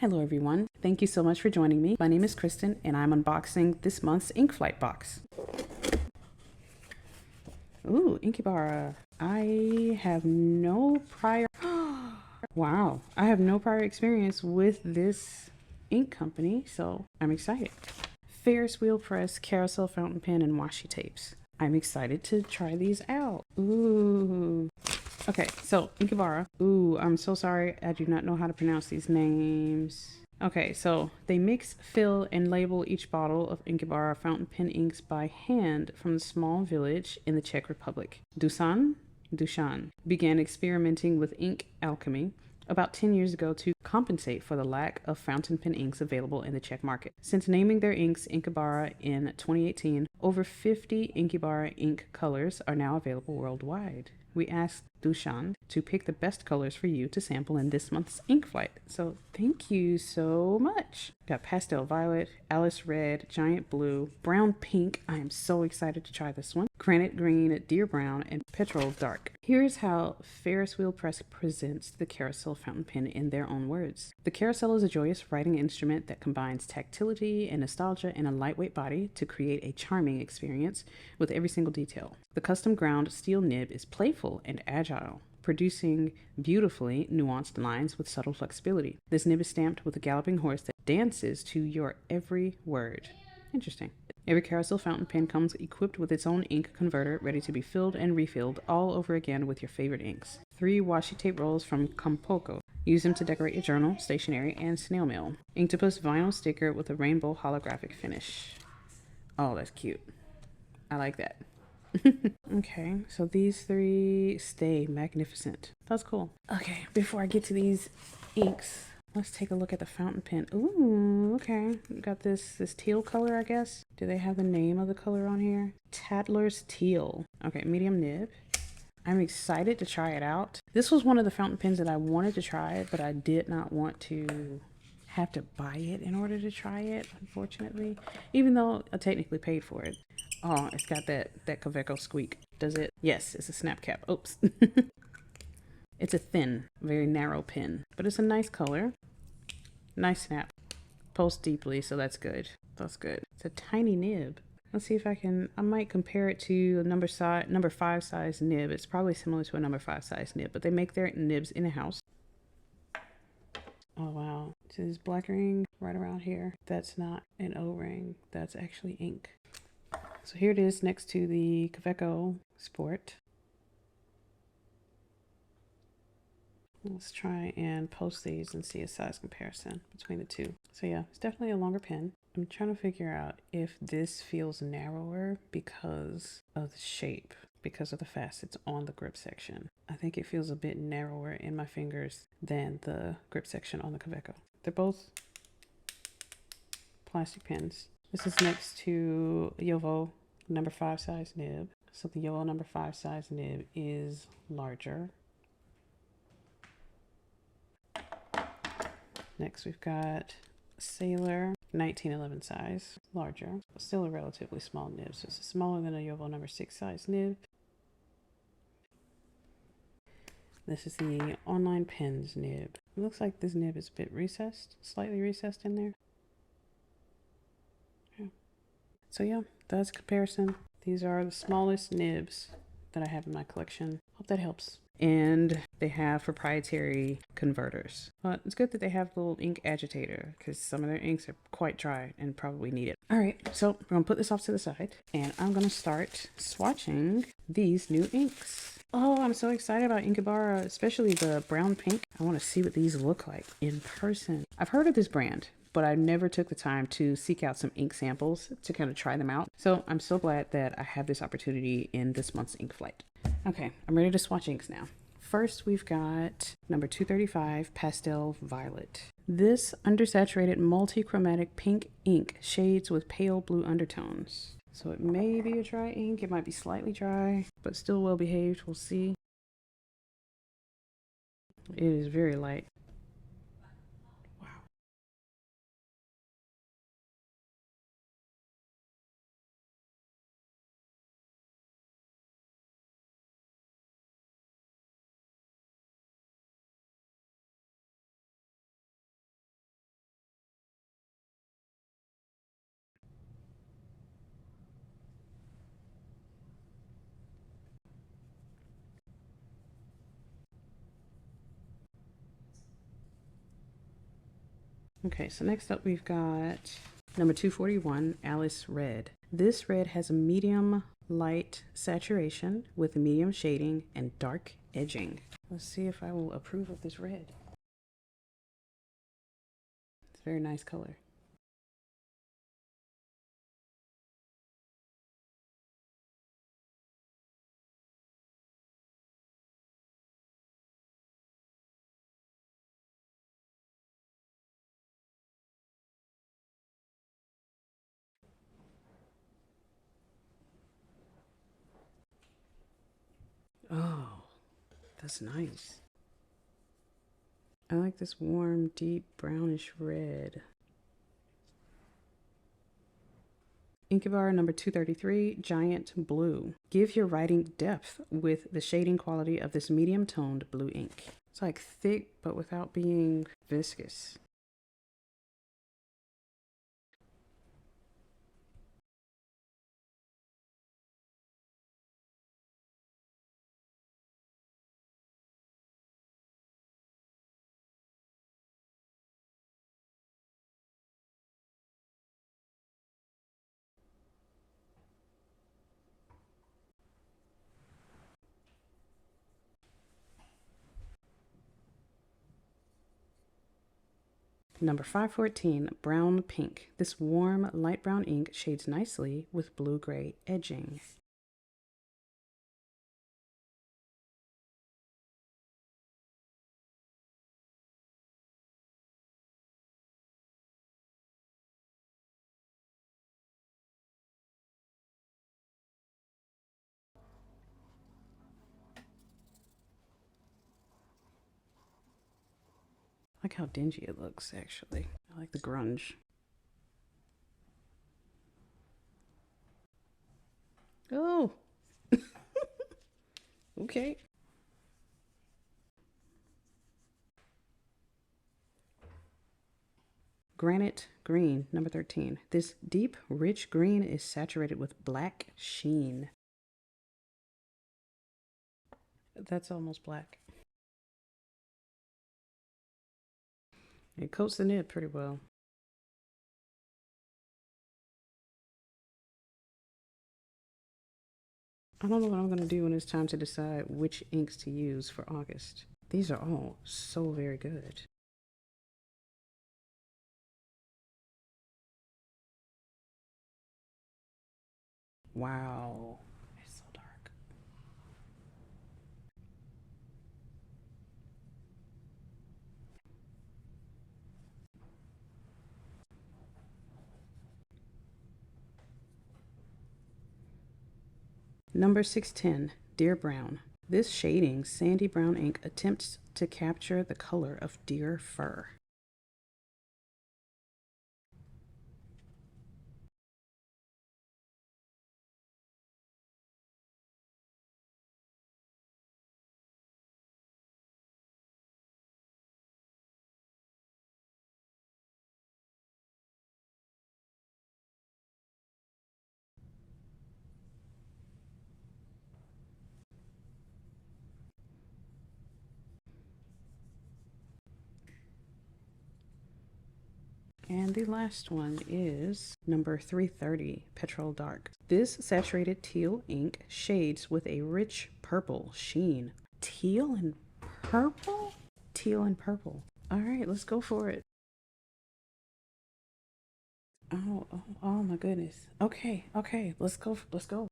Hello everyone, thank you so much for joining me. My name is Kristen and I'm unboxing this month's Ink Flight box. Ooh, Inky. I have no prior... Wow, I have no prior experience with this ink company, so I'm excited. Ferris wheel press, carousel fountain pen, and washi tapes. I'm excited to try these out. Ooh. Okay, so Inky. Ooh, I'm so sorry. I do not know how to pronounce these names. Okay, so they mix, fill, and label each bottle of Inky fountain pen inks by hand from the small village in the Czech Republic. Dushan began experimenting with ink alchemy about 10 years ago to compensate for the lack of fountain pen inks available in the Czech market. Since naming their inks Inky in 2018, over 50 Inky ink colors are now available worldwide. We asked Dushan to pick the best colors for you to sample in this month's Ink Flight. So thank you so much. Got pastel violet, Alice red, giant blue, brown pink. I am so excited to try this one. Granite green, deer brown, and petrol dark. Here's how Ferris wheel press presents the carousel fountain pen in their own words. The carousel is a joyous writing instrument that combines tactility and nostalgia in a lightweight body to create a charming experience with every single detail. The custom ground steel nib is playful and agile, producing beautifully nuanced lines with subtle flexibility. This nib is stamped with a galloping horse that dances to your every word. Interesting. Every carousel fountain pen comes equipped with its own ink converter, ready to be filled and refilled all over again with your favorite inks. 3 washi tape rolls from Compoko. Use them to decorate your journal, stationery, and snail mail. Inktopuss vinyl sticker with a rainbow holographic finish. Oh, that's cute. I like that. Okay, so these 3 stay magnificent. That's cool. Okay, before I get to these inks, let's take a look at the fountain pen. Ooh, okay. Got this teal color, I guess. Do they have the name of the color on here? Tatler's Teal. Okay, medium nib. I'm excited to try it out. This was one of the fountain pens that I wanted to try, but I did not want to have to buy it in order to try it, unfortunately. Even though I technically paid for it. Oh, it's got that Kaweco squeak. Does it? Yes, it's a snap cap. Oops. It's a thin, very narrow pen, but it's a nice color. Nice snap. Pulse deeply, so that's good. That's good. It's a tiny nib. Let's see if I might compare it to a number 5 size nib. It's probably similar to a number 5 size nib, but they make their nibs in a house. Oh wow, so this black ring right around here. That's not an O-ring, that's actually ink. So here it is next to the Kaweco Sport. Let's try and post these and see a size comparison between the two. So yeah, it's definitely a longer pen. I'm trying to figure out if this feels narrower because of the shape, because of the facets on the grip section. I think it feels a bit narrower in my fingers than the grip section on the Kaweco. They're both plastic pens. This is next to Jowo number 5 size nib. So the Jowo number 5 size nib is larger. Next we've got Sailor 1911 size, larger, but still a relatively small nib. So it's smaller than a Jowo number 6 size nib. This is the Online Pens nib. It looks like this nib is a bit recessed, slightly recessed in there. Yeah. So yeah, that's a comparison. These are the smallest nibs that I have in my collection. Hope that helps. And they have proprietary converters. But it's good that they have a little ink agitator because some of their inks are quite dry and probably need it. All right, so we're gonna put this off to the side and I'm gonna start swatching these new inks. Oh, I'm so excited about Inky, especially the brown pink. I want to see what these look like in person. I've heard of this brand, but I never took the time to seek out some ink samples to kind of try them out. So I'm so glad that I have this opportunity in this month's Ink Flight. Okay, I'm ready to swatch inks now. First, we've got number 235 Pastel Violet. This undersaturated multi-chromatic pink ink shades with pale blue undertones. So it may be a dry ink, it might be slightly dry, but still well behaved, we'll see. It is very light. Okay, so next up we've got number 241, Alice Red. This red has a medium light saturation with medium shading and dark edging. Let's see if I will approve of this red. It's a very nice color. Oh, that's nice. I like this warm, deep brownish red. Inky number 233, Giant Blue. Give your writing depth with the shading quality of this medium toned blue ink. It's like thick, but without being viscous. Number 514, Brown Pink. This warm, light brown ink shades nicely with blue-gray edging. I like how dingy it looks, actually. I like the grunge. Oh! Okay. Granite Green, number 13. This deep, rich green is saturated with black sheen. That's almost black. It coats the nib pretty well. I don't know what I'm going to do when it's time to decide which inks to use for August. These are all so very good. Wow. It's so dark. Number 610, Deer Brown. This shading, sandy brown ink attempts to capture the color of deer fur. And the last one is number 330, Petrol Dark. This saturated teal ink shades with a rich purple sheen. Teal and purple? Teal and purple. All right, let's go for it. Oh my goodness. Okay, let's go, let's go.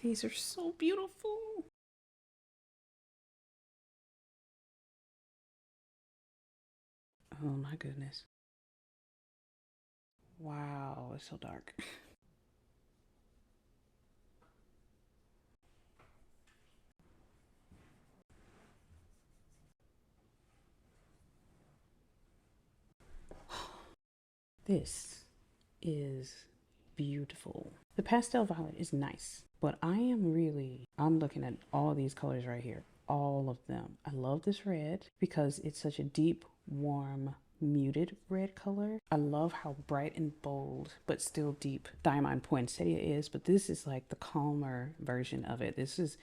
These are so beautiful. Oh my goodness. Wow, it's so dark. This is beautiful. The pastel violet is nice, but I'm looking at all these colors right here. All of them. I love this red because it's such a deep, warm muted red color. I love how bright and bold but still deep Diamond Poinsettia is, but this is like the calmer version of it. This is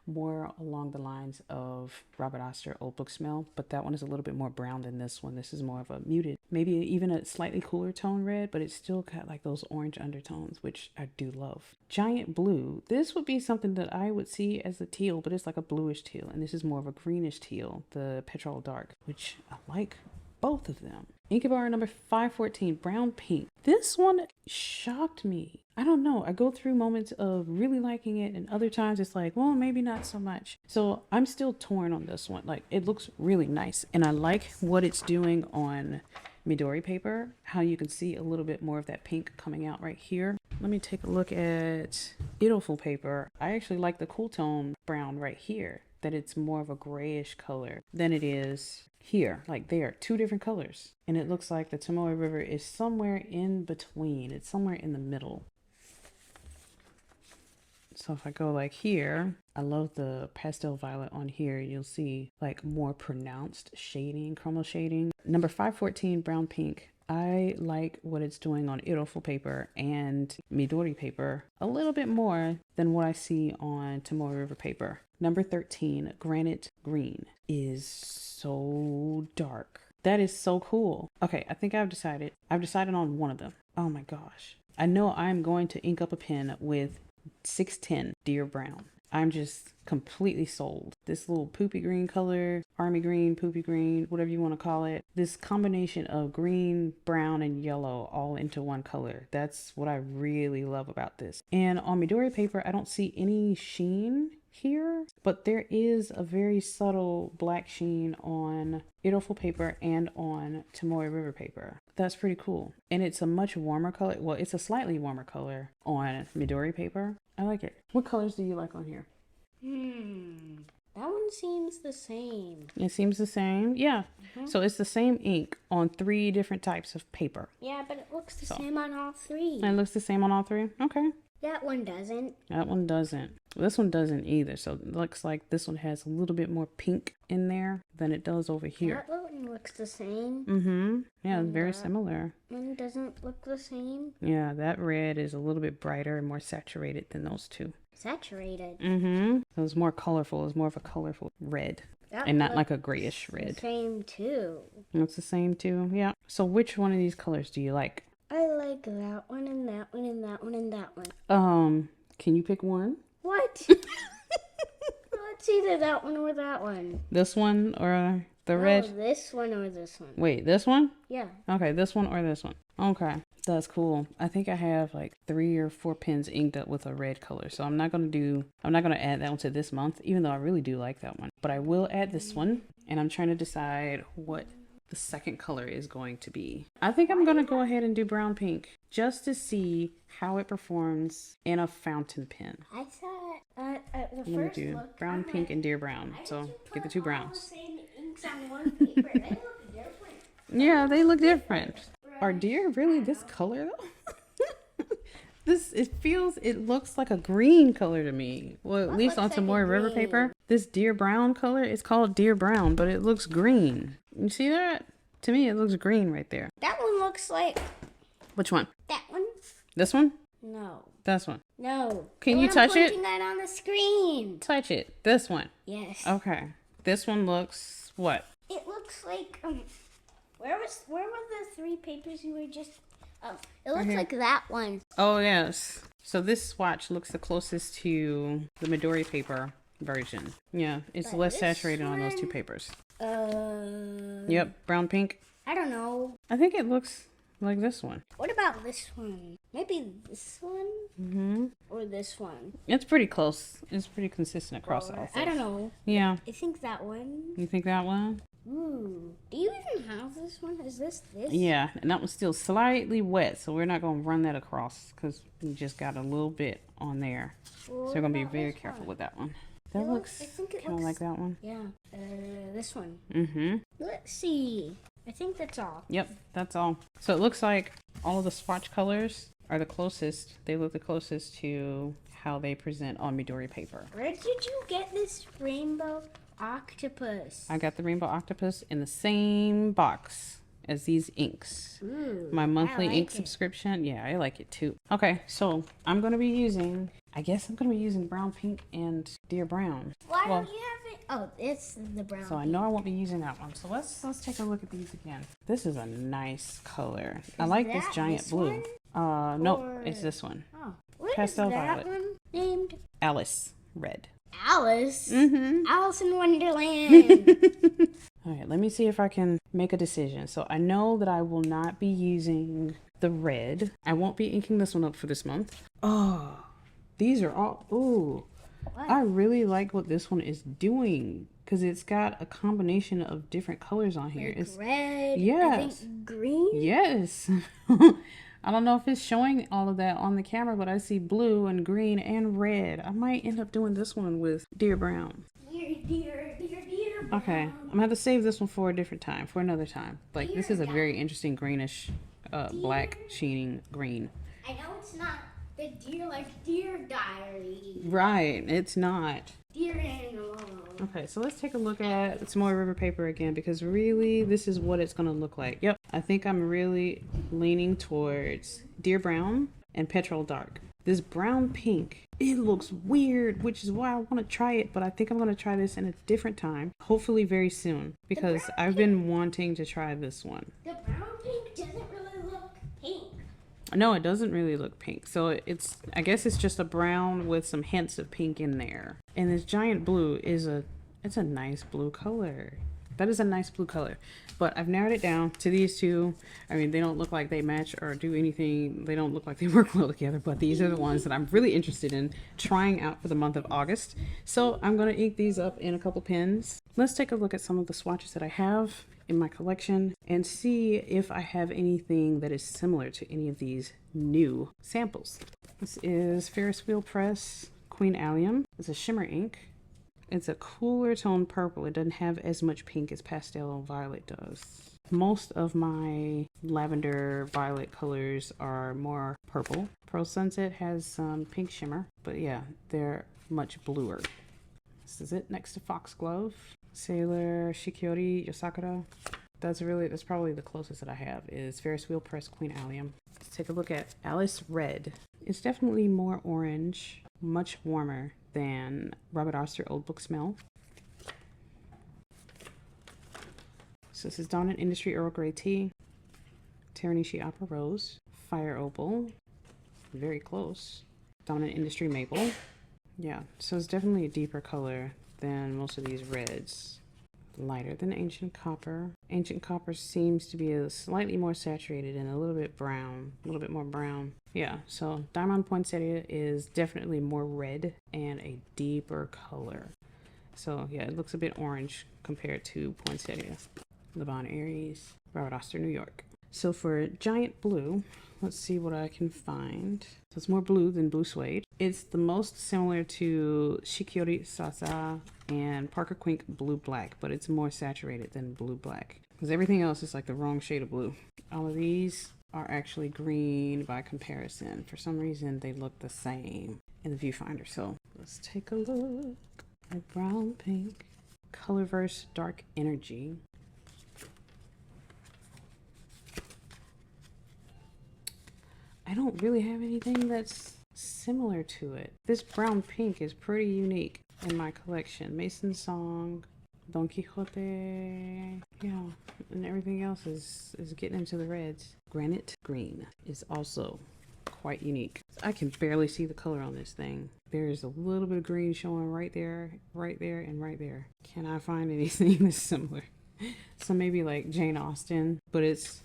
more along the lines of Robert Oster Old Book Smell, but that one is a little bit more brown than this one. This is more of a muted, maybe even a slightly cooler tone red, but it's still got like those orange undertones, which I do love. Giant Blue, this would be something that I would see as a teal, but it's like a bluish teal, and this is more of a greenish teal, the Petrol Dark, which I like both of them. Inky Bar number 514, Brown Pink. This one shocked me. I don't know. I go through moments of really liking it, and other times it's like, well, maybe not so much. So I'm still torn on this one. Like, it looks really nice, and I like what it's doing on Midori paper, how you can see a little bit more of that pink coming out right here. Let me take a look at Idolful paper. I actually like the cool tone brown right here, that it's more of a grayish color than it is here. Like, they are two different colors, and it looks like the Tomoe River is somewhere in between. It's somewhere in the middle. So if I go like here, I love the pastel violet on here. You'll see like more pronounced shading, chromo shading. Number 514, Brown Pink. I like what it's doing on Idolful paper and Midori paper a little bit more than what I see on Tomoe River paper. Number 13, Granite Green, is so dark. That is so cool. Okay, I think I've decided on one of them. Oh my gosh. I know I'm going to ink up a pen with 610 Deer Brown. I'm just completely sold. This little poopy green color, army green, poopy green, whatever you want to call it. This combination of green, brown, and yellow all into one color. That's what I really love about this. And on Midori paper, I don't see any sheen here, but there is a very subtle black sheen on Idolful paper and on Tomoe River paper. That's pretty cool. And it's a much warmer color. Well, it's a slightly warmer color on Midori paper. I like it. What colors do you like on here? That one seems the same. It seems the same? Yeah. So it's the same ink on 3 different types of paper. Yeah, but it looks the same on all 3. And it looks the same on all 3? Okay. That one doesn't. That one doesn't. This one doesn't either. So it looks like this one has a little bit more pink in there than it does over here. That one looks the same. Yeah, it's very similar. One doesn't look the same. Yeah, that red is a little bit brighter and more saturated than those two. Saturated. So it's more colorful. It's more of a colorful red. And not like a grayish red. The same too. It's the same too. Yeah. So which one of these colors do you like? I like that one and that one and that one and that one. Can you pick one? What? It's either that one or that one. This one or the red? This one or this one. Wait, this one? Yeah. Okay, this one or this one. Okay, that's cool. I think I have like 3 or 4 pens inked up with a red color. So I'm not gonna add that one to this month, even though I really do like that one. But I will add this one, and I'm trying to decide what the second color is going to be. I think I'm gonna go ahead and do Brown Pink just to see how it performs in a fountain pen. I thought the Let first me do look, Brown Pink and Deer Brown. So get the 2 browns. the same inks on one paper. They look different. Yeah, they look different. Are deer really this color though? It looks like a green color to me. Well, at least on Tomoe River paper. This Deer Brown color is called Deer Brown, but it looks green. You see that? To me, it looks green right there. That one looks like... Which one? That one? This one? No. This one? No. Can you touch it? I'm pointing that on the screen. Touch it. This one? Yes. Okay. This one looks what? It looks like... Where were the 3 papers you were just... Oh, it looks like that one. Oh, yes. So this swatch looks the closest to the Midori paper version. Yeah, it's less saturated on those 2 papers. Yep, Brown Pink. I don't know. I think it looks like this one. What about this one? Maybe this one? Or this one? It's pretty close. It's pretty consistent across all 4. I don't know. Yeah. I think that one. You think that one? Ooh. Do you even have this one? Is this? Yeah, and that one's still slightly wet, so we're not going to run that across because we just got a little bit on there. So we're going to be very careful with that one. That looks kind of like that one. Yeah. This one. Let's see. I think that's all. Yep, that's all. So it looks like all of the swatch colors are the closest. They look the closest to how they present on Midori paper. Where did you get this rainbow octopus? I got the rainbow octopus in the same box as these inks. Ooh, My monthly I ink like it. subscription. Yeah, I like it too. Okay, so I'm going to be using, I guess I'm going to be using brown pink and deer brown. Why Well, don't you have it? Oh, it's the brown. so I know I won't be using that one. So let's take a look at these again. This is a nice color. I like this that giant this blue. one? No, Or- it's this one. Oh, what Pastel is that violet. one named? Alice red. Alice. Mm-hmm. Alice in Wonderland. All right, let me see if I can make a decision. So I know that I will not be using the red. I won't be inking this one up for this month. Oh, these are all, ooh. What? I really like what this one is doing because it's got a combination of different colors on here. Like It's red. yes. I think green. Yes. I don't know if it's showing all of that on the camera, but I see blue and green and red. I might end up doing this one with deer brown. Dear. Okay, I'm gonna have to save this one for a different time, for another time. Like, this is a very interesting greenish, black sheening green. I know it's not the deer like Deer Diary. Right, it's not. Deer animal. Okay, so let's take a look at some more river paper again, because really, this is what it's gonna look like. Yep, I think I'm really leaning towards deer brown and petrol dark. This brown pink, it looks weird, which is why I want to try it, but I think I'm going to try this in a different time, hopefully very soon, because I've been wanting to try this one. The brown pink doesn't really look pink. No, it doesn't really look pink. So it's, I guess it's just a brown with some hints of pink in there. And this giant blue is it's a nice blue color. That is a nice blue color. But I've narrowed it down to these two. I mean, they don't look like they match or do anything. They don't look like they work well together, but these are the ones that I'm really interested in trying out for the month of August. So I'm going to ink these up in a couple pens. Let's take a look at some of the swatches that I have in my collection and see if I have anything that is similar to any of these new samples. This is Ferris Wheel Press Queen Allium. It's a shimmer ink. It's a cooler tone purple. It doesn't have as much pink as Pastel Violet does. Most of my lavender violet colors are more purple. Pearl Sunset has some pink shimmer, but yeah, they're much bluer. This is it next to Foxglove. Sailor Shikiori Yosakura. That's probably the closest that I have is Ferris Wheel Press Queen Allium. Let's take a look at Alice Red. It's definitely more orange, much warmer than Robert Oster Old Book Smell. So this is Dawn and Industry Earl Grey Tea, Teranishi Opera Rose, Fire Opal, very close, Dawn and Industry Maple. Yeah, so it's definitely a deeper color than most of these reds. Lighter than Ancient Copper. Ancient Copper seems to be a slightly more saturated and a little bit brown, a little bit more brown. Yeah, so Diamond Poinsettia is definitely more red and a deeper color. So yeah, it looks a bit orange compared to Poinsettia. Le Bon Aries, Robert Oster, New York. So for Giant Blue, let's see what I can find. So it's more blue than Blue Suede. It's the most similar to Shikiori Sasa and Parker Quink Blue Black, but it's more saturated than Blue Black. Because everything else is like the wrong shade of blue. All of these are actually green by comparison. For some reason, they look the same in the viewfinder. So let's take a look at Brown Pink, Colorverse Dark Energy. I don't really have anything that's similar to it. This brown pink is pretty unique in my collection. Mason Song, Don Quixote, yeah, and everything else is getting into the reds. Granite Green is also quite unique. I can barely see the color on this thing. There's a little bit of green showing right there, and right there. Can I find anything that's similar? So maybe like Jane Austen, but it's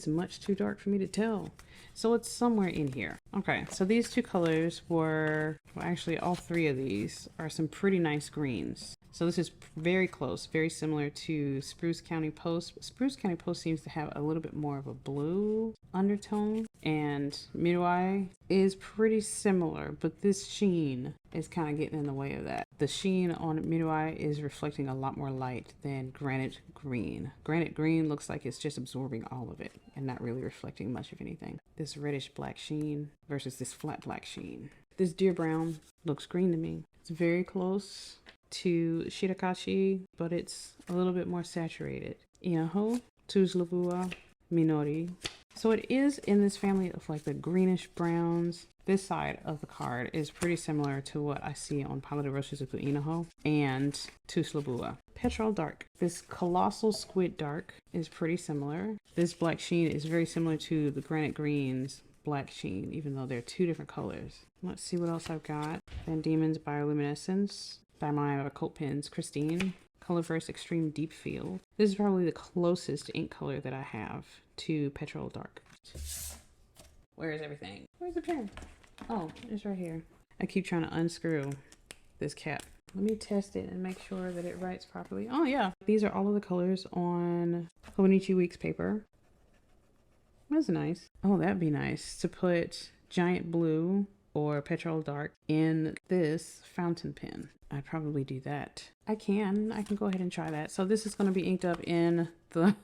much too dark for me to tell. So it's somewhere in here. Okay, so these two colors were, well, actually all three of these are some pretty nice greens. So this is very close, very similar to Spruce County Post. Spruce County Post seems to have a little bit more of a blue undertone, and Midway is pretty similar, but this sheen is kind of getting in the way of that. The sheen on Midway is reflecting a lot more light than Granite Green. Granite Green looks like it's just absorbing all of it and not really reflecting much of anything. This reddish black sheen versus this flat black sheen. This Deer Brown looks green to me. It's very close to Shirakashi, but it's a little bit more saturated. Iaho, Tuzlavua, Minori. So it is in this family of like the greenish browns. This side of the card is pretty similar to what I see on Palette de Roche-Zuku Inaho and Tuslabua. Petrol Dark. This Colossal Squid Dark is pretty similar. This black sheen is very similar to the Granite Green's black sheen, even though they're two different colors. Let's see what else I've got. Van Diemen's Bioluminescence. Diamond Coat Pens Christine. Colorverse Extreme Deep Field. This is probably the closest ink color that I have to Petrol Dark. Where is everything? Where's the pen? Oh, it's right here. I keep trying to unscrew this cap. Let me test it and make sure that it writes properly. Oh yeah, these are all of the colors on Hobonichi Weeks paper. That's nice. Oh, that'd be nice to put Giant Blue or Petrol Dark in this fountain pen. I'd probably do that. I can go ahead and try that. So this is going to be inked up in the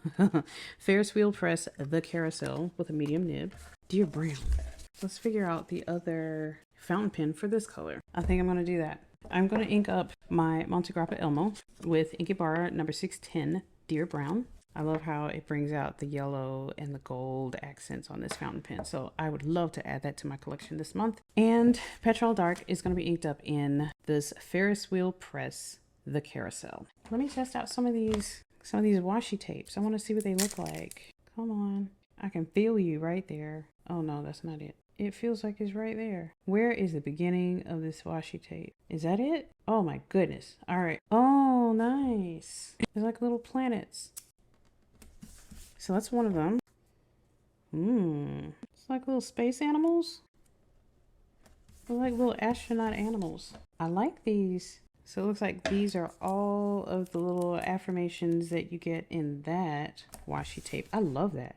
Ferris Wheel Press, the Carousel with a medium nib. Dear Brown. Let's figure out the other fountain pen for this color. I think I'm going to do that. I'm going to ink up my Monte Grappa Elmo with Inky number 610, Dear Brown. I love how it brings out the yellow and the gold accents on this fountain pen. So I would love to add that to my collection this month. And Petrol Dark is going to be inked up in this Ferris Wheel Press, the Carousel. Let me test out some of these washi tapes. I want to see what they look like. Come on. I can feel you right there. Oh no, that's not it. It feels like it's right there. Where is the beginning of this washi tape? Is that it? Oh my goodness. All right. Oh, nice. They're like little planets. So that's one of them. It's like little space animals. They're like little astronaut animals. I like these. So it looks like these are all of the little affirmations that you get in that washi tape. I love that.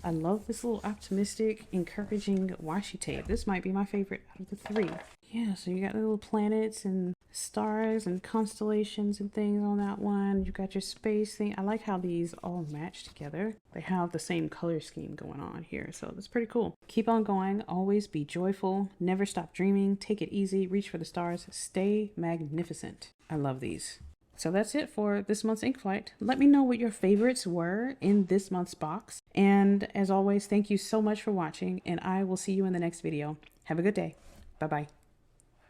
I love this little optimistic, encouraging washi tape. This might be my favorite out of the three. Yeah, so you got little planets and stars and constellations and things on that one. You got your space thing. I like how these all match together. They have the same color scheme going on here, so that's pretty cool. Keep on going. Always be joyful. Never stop dreaming. Take it easy. Reach for the stars. Stay magnificent. I love these. So that's it for this month's Ink Flight. Let me know what your favorites were in this month's box. And as always, thank you so much for watching, and I will see you in the next video. Have a good day. Bye-bye.